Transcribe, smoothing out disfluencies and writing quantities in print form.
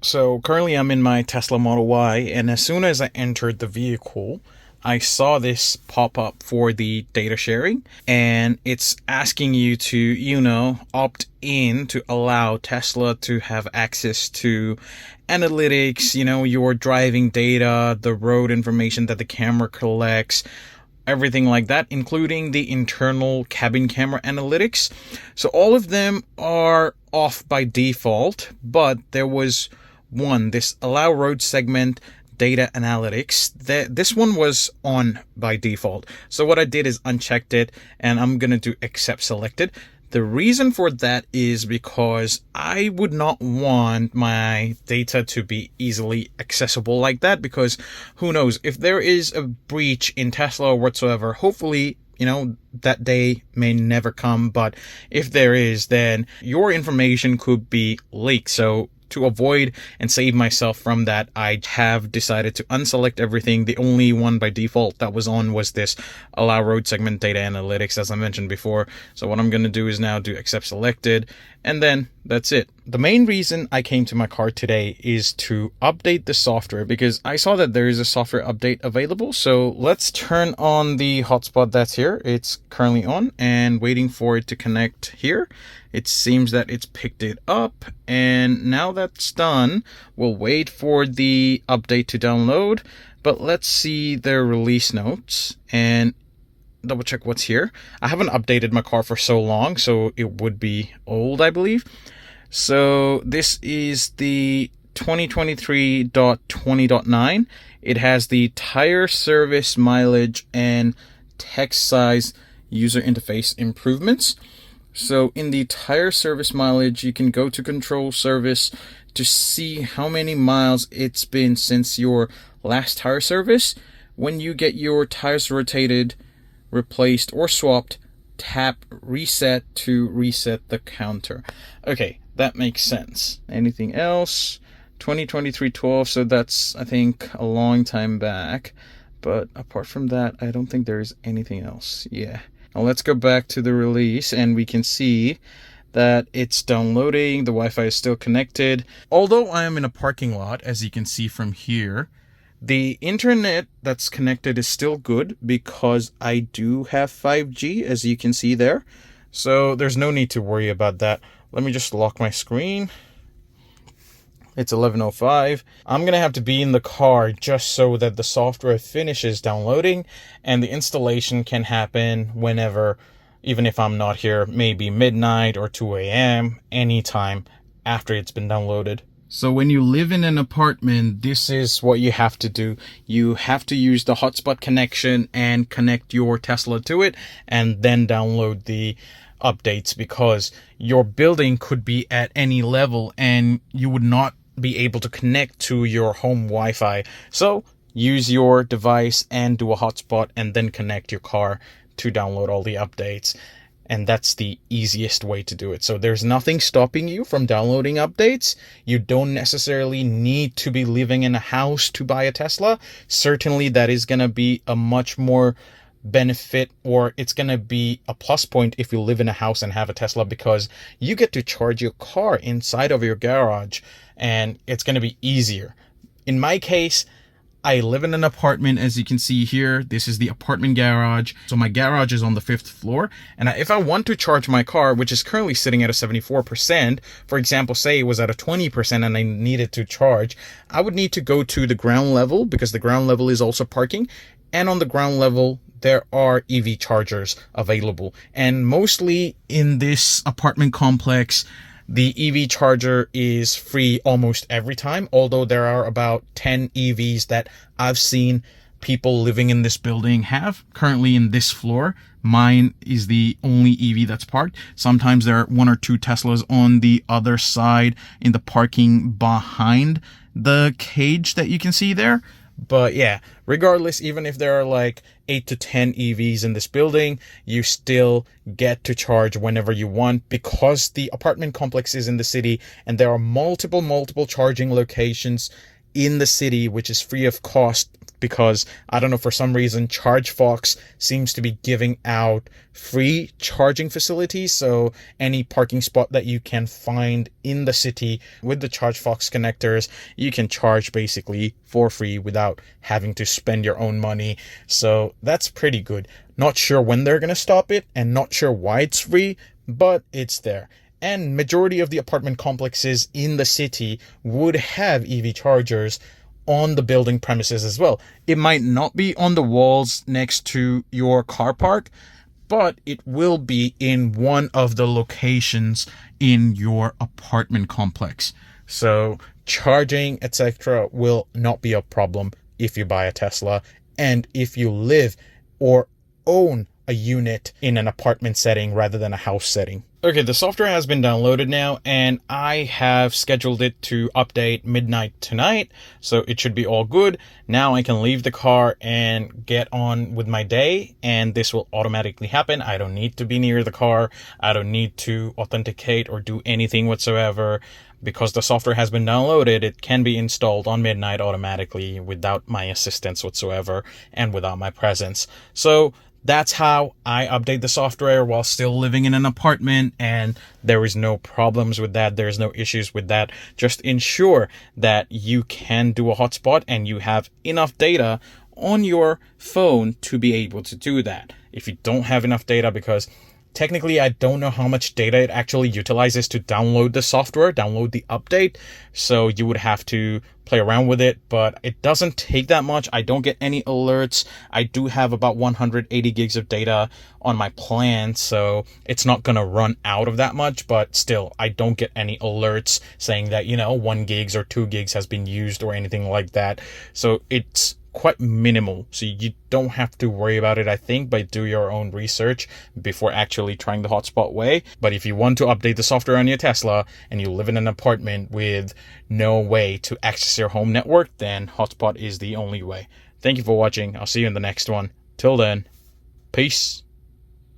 So currently I'm in my Tesla Model Y, and as soon as I entered the vehicle, I saw this pop up for the data sharing, and it's asking you to, opt in to allow Tesla to have access to analytics, your driving data, the road information that the camera collects, everything like that, including the internal cabin camera analytics. So all of them are off by default, but there was one, this allow road segment data analytics. This one was on by default. So what I did is unchecked it, and I'm going to do accept selected. The reason for that is because I would not want my data to be easily accessible like that, because who knows, if there is a breach in Tesla or whatsoever, hopefully, that day may never come, but if there is, then your information could be leaked. So to avoid and save myself from that, I have decided to unselect everything. The only one by default that was on was this allow road segment data analytics, as I mentioned before. So what I'm going to do is now do accept selected, and then that's it. The main reason I came to my car today is to update the software, because I saw that there is a software update available. So let's turn on the hotspot that's here. It's currently on and waiting for it to connect here. It seems that it's picked it up, and now that's done, we'll wait for the update to download. But let's see their release notes and double check what's here. I haven't updated my car for so long, so it would be old, I believe. So this is the 2023.20.9. It has the tire service mileage and text size user interface improvements. So in the tire service mileage, you can go to control service to see how many miles it's been since your last tire service. When you get your tires rotated, replaced, or swapped, tap reset to reset the counter. Okay, that makes sense. Anything else? 2023-12, so that's, I think, a long time back. But apart from that, I don't think there's anything else. Yeah. Now let's go back to the release, and we can see that it's downloading. The Wi-Fi is still connected. Although I am in a parking lot, as you can see from here, the internet that's connected is still good because I do have 5G, as you can see there. So there's no need to worry about that. Let me just lock my screen. It's 11:05. I'm going to have to be in the car just so that the software finishes downloading and the installation can happen whenever, even if I'm not here, maybe midnight or 2 a.m., anytime after it's been downloaded. So when you live in an apartment, this is what you have to do. You have to use the hotspot connection and connect your Tesla to it, and then download the updates, because your building could be at any level and you would not be able to connect to your home Wi-Fi. So use your device and do a hotspot, and then connect your car to download all the updates. And that's the easiest way to do it. So there's nothing stopping you from downloading updates. You don't necessarily need to be living in a house to buy a Tesla. Certainly that is going to be a much more benefit, or it's going to be a plus point if you live in a house and have a Tesla, because you get to charge your car inside of your garage, and it's going to be easier. In my case, I live in an apartment, as you can see here. This is the apartment garage. So my garage is on the 5th floor. And if I want to charge my car, which is currently sitting at a 74%, for example, say it was at a 20% and I needed to charge, I would need to go to the ground level, because the ground level is also parking. And on the ground level, there are EV chargers available. And mostly in this apartment complex, the EV charger is free almost every time, although there are about 10 EVs that I've seen people living in this building have. Currently in this floor, mine is the only EV that's parked. Sometimes there are 1 or 2 Teslas on the other side in the parking behind the cage that you can see there. But yeah, regardless, even if there are like 8 to 10 EVs in this building, you still get to charge whenever you want, because the apartment complex is in the city and there are multiple charging locations in the city, which is free of cost, because I don't know, for some reason ChargeFox seems to be giving out free charging facilities. So any parking spot that you can find in the city with the ChargeFox connectors, you can charge basically for free without having to spend your own money. So that's pretty good. Not sure when they're going to stop it, and not sure why it's free, but it's there. And majority of the apartment complexes in the city would have EV chargers on the building premises as well. It might not be on the walls next to your car park, but it will be in one of the locations in your apartment complex. So charging, etc., will not be a problem if you buy a Tesla, and if you live or own a unit in an apartment setting rather than a house setting. Okay, the software has been downloaded now, and I have scheduled it to update midnight tonight, so it should be all good. Now I can leave the car and get on with my day, and this will automatically happen. I don't need to be near the car. I don't need to authenticate or do anything whatsoever. Because the software has been downloaded, it can be installed on midnight automatically without my assistance whatsoever and without my presence. So that's how I update the software while still living in an apartment, and there is no problems with that. There's no issues with that. Just ensure that you can do a hotspot and you have enough data on your phone to be able to do that. If you don't have enough data, because technically, I don't know how much data it actually utilizes to download the software, download the update. So you would have to play around with it, but it doesn't take that much. I don't get any alerts. I do have about 180 gigs of data on my plan, so it's not going to run out of that much, but still, I don't get any alerts saying that, 1 gigs or 2 gigs has been used or anything like that. So it's quite minimal, so you don't have to worry about it, I think, but do your own research before actually trying the hotspot way. But if you want to update the software on your Tesla and you live in an apartment with no way to access your home network, then hotspot is the only way. Thank you for watching. I'll see you in the next one. Till then, peace.